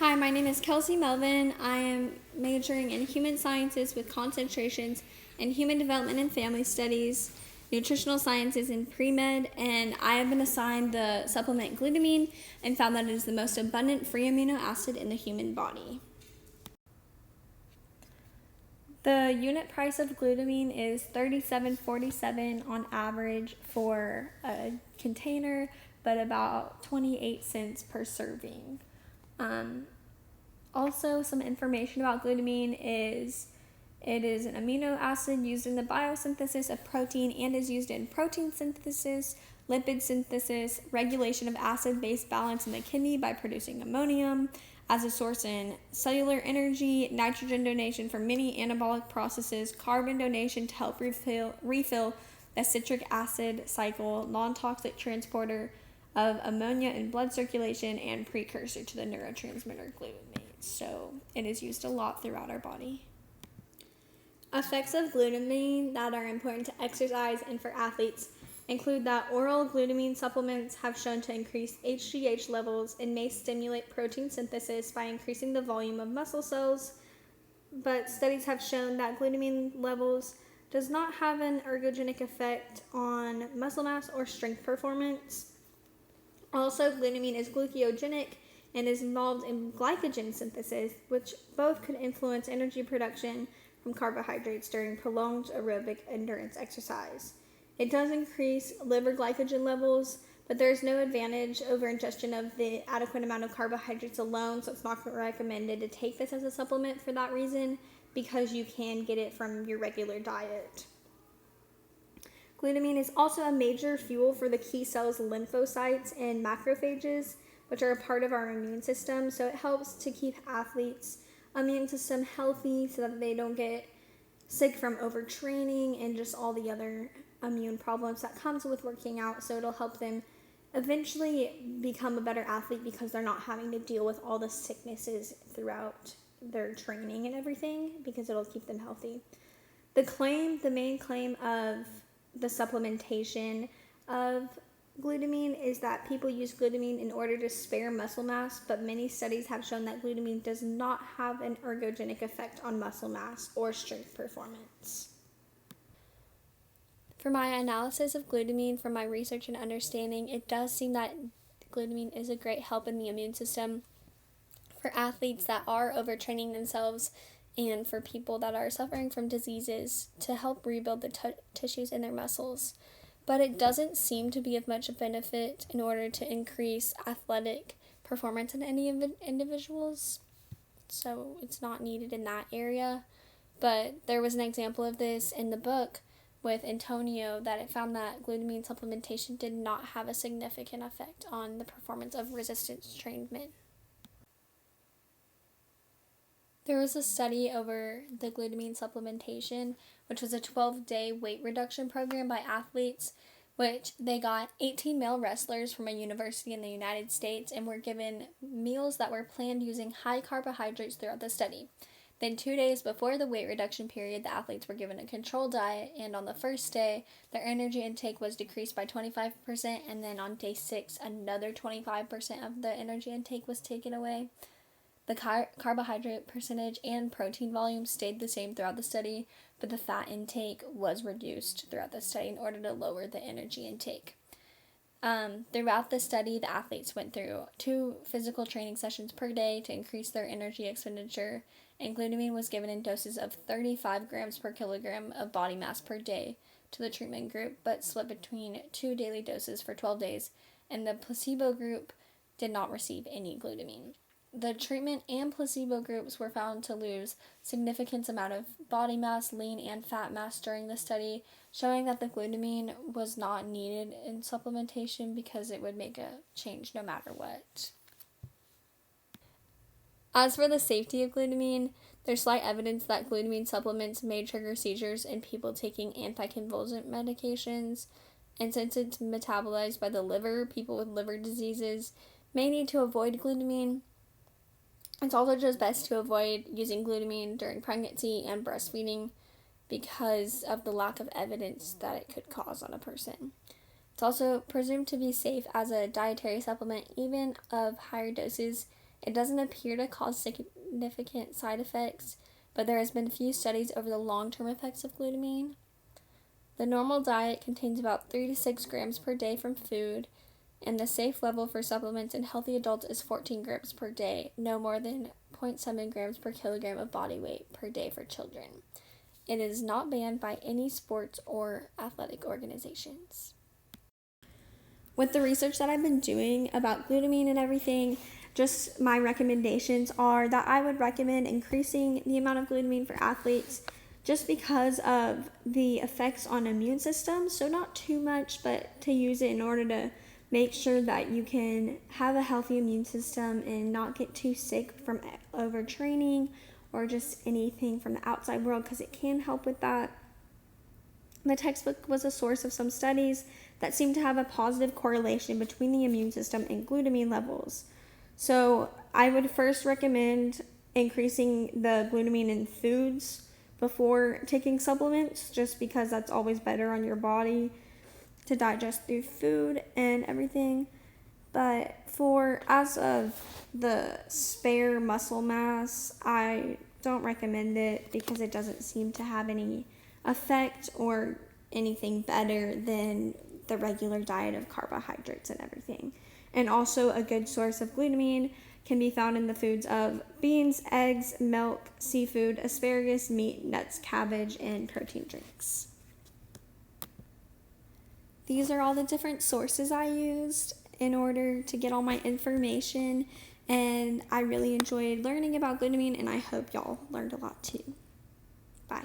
Hi, my name is Kelsey Melvin. I am majoring in human sciences with concentrations in human development and family studies, nutritional sciences, and pre-med, and I have been assigned the supplement glutamine and found that it is the most abundant free amino acid in the human body. The unit price of glutamine is $37.47 on average for a container, but about 28 cents per serving. Also, some information about glutamine is it is an amino acid used in the biosynthesis of protein and is used in protein synthesis, lipid synthesis, regulation of acid-base balance in the kidney by producing ammonium, as a source in cellular energy, nitrogen donation for many anabolic processes, carbon donation to help refill the citric acid cycle, non-toxic transporter of ammonia in blood circulation, and precursor to the neurotransmitter glutamate. So it is used a lot throughout our body. Effects of glutamine that are important to exercise and for athletes include that oral glutamine supplements have shown to increase HGH levels and may stimulate protein synthesis by increasing the volume of muscle cells, but studies have shown that glutamine levels does not have an ergogenic effect on muscle mass or strength performance. Also, glutamine is gluconeogenic and is involved in glycogen synthesis, which both could influence energy production from carbohydrates during prolonged aerobic endurance exercise. It does increase liver glycogen levels, but there is no advantage over ingestion of the adequate amount of carbohydrates alone, so it's not recommended to take this as a supplement for that reason, because you can get it from your regular diet. Glutamine is also a major fuel for the key cells, lymphocytes, and macrophages, which are a part of our immune system, so it helps to keep athletes' immune system healthy so that they don't get sick from overtraining and just all the other immune problems that comes with working out. So it'll help them eventually become a better athlete because they're not having to deal with all the sicknesses throughout their training and everything, because it'll keep them healthy. The main claim of the supplementation of glutamine is that people use glutamine in order to spare muscle mass, but many studies have shown that glutamine does not have an ergogenic effect on muscle mass or strength performance. For my analysis of glutamine, from my research and understanding, it does seem that glutamine is a great help in the immune system for athletes that are overtraining themselves and for people that are suffering from diseases to help rebuild the tissues in their muscles. But it doesn't seem to be of much benefit in order to increase athletic performance in any individuals. So it's not needed in that area. But there was an example of this in the book with Antonio, that it found that glutamine supplementation did not have a significant effect on the performance of resistance trained men. There was a study over the glutamine supplementation, which was a 12-day weight reduction program by athletes, which they got 18 male wrestlers from a university in the United States and were given meals that were planned using high carbohydrates throughout the study. Then 2 days before the weight reduction period, the athletes were given a control diet, and on the first day, their energy intake was decreased by 25%, and then on day 6, another 25% of the energy intake was taken away. The carbohydrate percentage and protein volume stayed the same throughout the study, but the fat intake was reduced throughout the study in order to lower the energy intake. Throughout the study, the athletes went through 2 physical training sessions per day to increase their energy expenditure, and glutamine was given in doses of 35 grams per kilogram of body mass per day to the treatment group, but split between 2 daily doses for 12 days, and the placebo group did not receive any glutamine. The treatment and placebo groups were found to lose significant amount of body mass, lean and fat mass during the study, showing that the glutamine was not needed in supplementation because it would make a change no matter what. As for the safety of glutamine, there's slight evidence that glutamine supplements may trigger seizures in people taking anticonvulsant medications, and since it's metabolized by the liver, people with liver diseases may need to avoid glutamine. It's also just best to avoid using glutamine during pregnancy and breastfeeding because of the lack of evidence that it could cause on a person. It's also presumed to be safe as a dietary supplement, even of higher doses, It doesn't appear to cause significant side effects, but there has been a few studies over the long-term effects of glutamine. The normal diet contains about 3 to 6 grams per day from food, and the safe level for supplements in healthy adults is 14 grams per day, no more than 0.7 grams per kilogram of body weight per day for children. It is not banned by any sports or athletic organizations. With the research that I've been doing about glutamine and everything, just my recommendations are that I would recommend increasing the amount of glutamine for athletes just because of the effects on the immune system. So not too much, but to use it in order to make sure that you can have a healthy immune system and not get too sick from overtraining or just anything from the outside world, because it can help with that. The textbook was a source of some studies that seemed to have a positive correlation between the immune system and glutamine levels. So I would first recommend increasing the glutamine in foods before taking supplements, just because that's always better on your body to digest through food and everything. But as of the spare muscle mass, I don't recommend it because it doesn't seem to have any effect or anything better than the regular diet of carbohydrates and everything. And also a good source of glutamine can be found in the foods of beans, eggs, milk, seafood, asparagus, meat, nuts, cabbage, and protein drinks. These are all the different sources I used in order to get all my information, and I really enjoyed learning about glutamine, and I hope y'all learned a lot too. Bye.